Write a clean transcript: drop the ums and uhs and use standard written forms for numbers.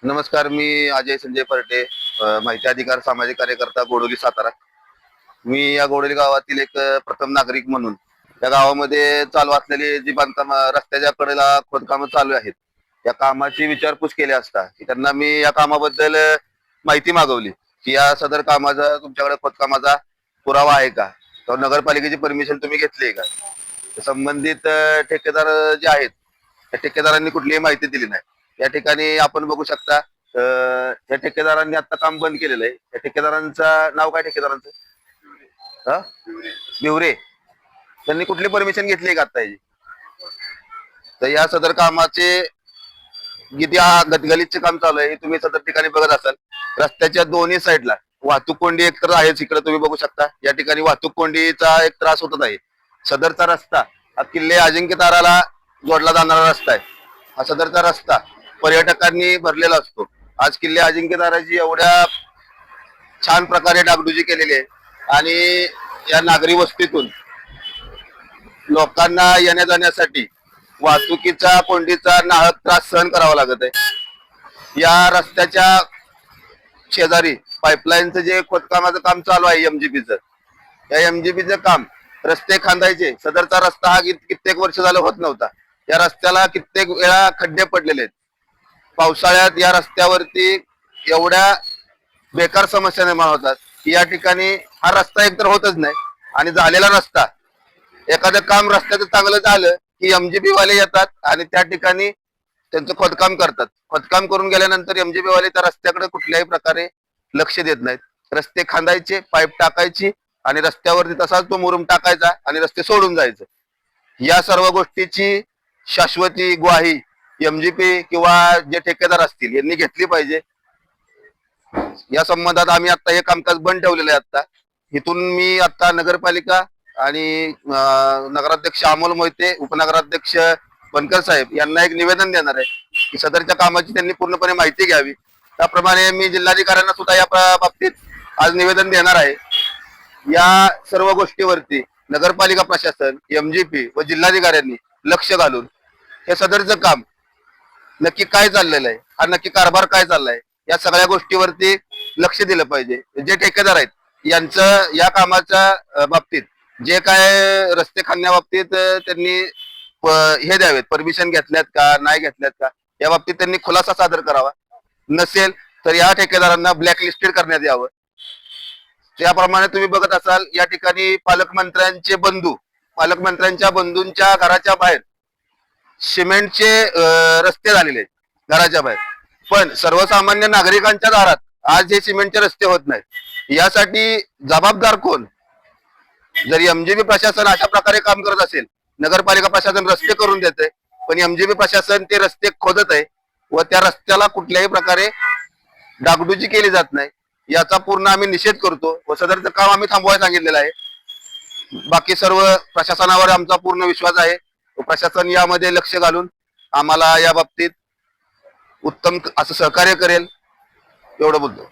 नमस्कार, मी अजय संजय परटे, माहिती अधिकार सामाजिक कार्यकर्ता, गोडोली, सातारा. मी या गोडोली गावातील एक प्रथम नागरिक म्हणून या गावामध्ये चालू असलेली जी बांधकाम रस्त्याच्या कडेला खोदकामं चालू आहेत, या कामाची विचारपूस केली असता की त्यांना मी या कामाबद्दल माहिती मागवली की या सदर कामाचा तुमच्याकडे खोदकामाचा पुरावा आहे का, तर नगरपालिकेची परमिशन तुम्ही घेतली आहे का. संबंधित ठेकेदार जे आहेत त्या ठेकेदारांनी कुठलीही माहिती दिली नाही. या ठिकाणी आपण बघू शकता, त्या ठेकेदारांनी आता काम बंद केलेलं आहे. त्या ठेकेदारांचं नाव काय? ठेकेदारांचं हा बिवरे. त्यांनी कुठली परमिशन घेतली का आता याची? तर या सदर कामाचे किती गलितचे काम चालू आहे हे तुम्ही सदर ठिकाणी बघत असाल. रस्त्याच्या दोन्ही साईडला वाहतूक कोंडी एक तर आहेच. इकडे तुम्ही बघू शकता, या ठिकाणी वाहतूक कोंडीचा एक त्रास होतच आहे. सदरचा रस्ता हा किल्ले अजिंक्यताराला जोडला जाणारा रस्ता आहे. हा सदरचा रस्ता पर्यटकांनी भरलेला असतो. आज किल्ले अजिंक्यताराची एवढ्या छान प्रकारे डागडुजी केलेली आहे आणि या नागरी वस्तीतून लोकांना येण्या जाण्यासाठी वाहतुकीचा कोंडीचा नाहक त्रास सहन करावा लागत आहे. या रस्त्याच्या शेजारी पाईपलाईनचं जे खोदकामाचं काम चालू आहे एमजीपीचं, या एमजीपीचं काम रस्ते खांदायचे. सदरचा रस्ता हा कित्येक वर्ष झालं होत नव्हता. या रस्त्याला कित्येक वेळा खड्डे पडलेले आहेत. पावसाळ्यात या रस्त्यावरती एवढ्या बेकार समस्या निर्माण होतात की या ठिकाणी हा रस्ता एकतर होतच नाही. आणि झालेला रस्ता, एखादं काम रस्त्याचं चांगलं झालं की एमजीपी वाले येतात आणि त्या ठिकाणी त्यांचं खोदकाम करतात. खोदकाम करून गेल्यानंतर एमजीपी वाले त्या रस्त्याकडे कुठल्याही प्रकारे लक्ष देत नाहीत. रस्ते खांदायचे, पाईप टाकायची आणि रस्त्यावरती तसाच तो मुरुम टाकायचा आणि रस्ते सोडून जायचं. या सर्व गोष्टीची शाश्वती ग्वाही एमजीपी किंवा जे ठेकेदार असतील यांनी घेतली पाहिजे. या संबंधात आम्ही आता हे कामकाज बंद ठेवलेलं आहे. आता इथून मी आता नगरपालिका आणि नगराध्यक्ष अमोल मोहिते, उपनगराध्यक्ष बनकर साहेब यांना एक निवेदन देणार आहे की सदरच्या कामाची त्यांनी पूर्णपणे माहिती घ्यावी. त्याप्रमाणे मी जिल्हाधिकाऱ्यांना सुद्धा या बाबतीत आज निवेदन देणार आहे. या सर्व गोष्टीवरती नगरपालिका प्रशासन, एमजीपी व जिल्हाधिकाऱ्यांनी लक्ष घालून हे सदरचं काम नक्की काय चाललेलं आहे, हा नक्की कारभार काय चाललाय, या सगळ्या गोष्टीवरती लक्ष दिलं पाहिजे. जे ठेकेदार आहेत यांचं या कामाच्या बाबतीत जे काय रस्ते बाबतीत त्यांनी हे द्यावेत, परमिशन घेतल्यात का नाही घेतल्यात का, या बाबतीत त्यांनी खुलासा सादर करावा. नसेल तर या ठेकेदारांना ब्लॅकलिस्टेड करण्यात यावं. त्याप्रमाणे तुम्ही बघत असाल, या ठिकाणी पालकमंत्र्यांच्या बंधूंच्या घराच्या बाहेर सिमेंटचे रस्ते झालेले आहेत घराच्या बाहेर. पण सर्वसामान्य नागरिकांच्या दारात आज हे सिमेंटचे रस्ते होत नाहीत. यासाठी जबाबदार कोण? जर एमजीबी प्रशासन अशा प्रकारे काम करत असेल, नगरपालिका प्रशासन रस्ते करून देते पण एमजीबी प्रशासन ते रस्ते खोदत आहे व त्या रस्त्याला कुठल्याही प्रकारे डागडुजी केली जात नाही, याचा पूर्ण आम्ही निषेध करतो व सदरचं काम आम्ही थांबवायला सांगितलेलं आहे. बाकी सर्व प्रशासनावर आमचा पूर्ण विश्वास आहे. प्रशासन यामध्ये लक्ष घालून आम्हाला या बाबतीत उत्तम असं सहकार्य करेल, एवढं बोलतो.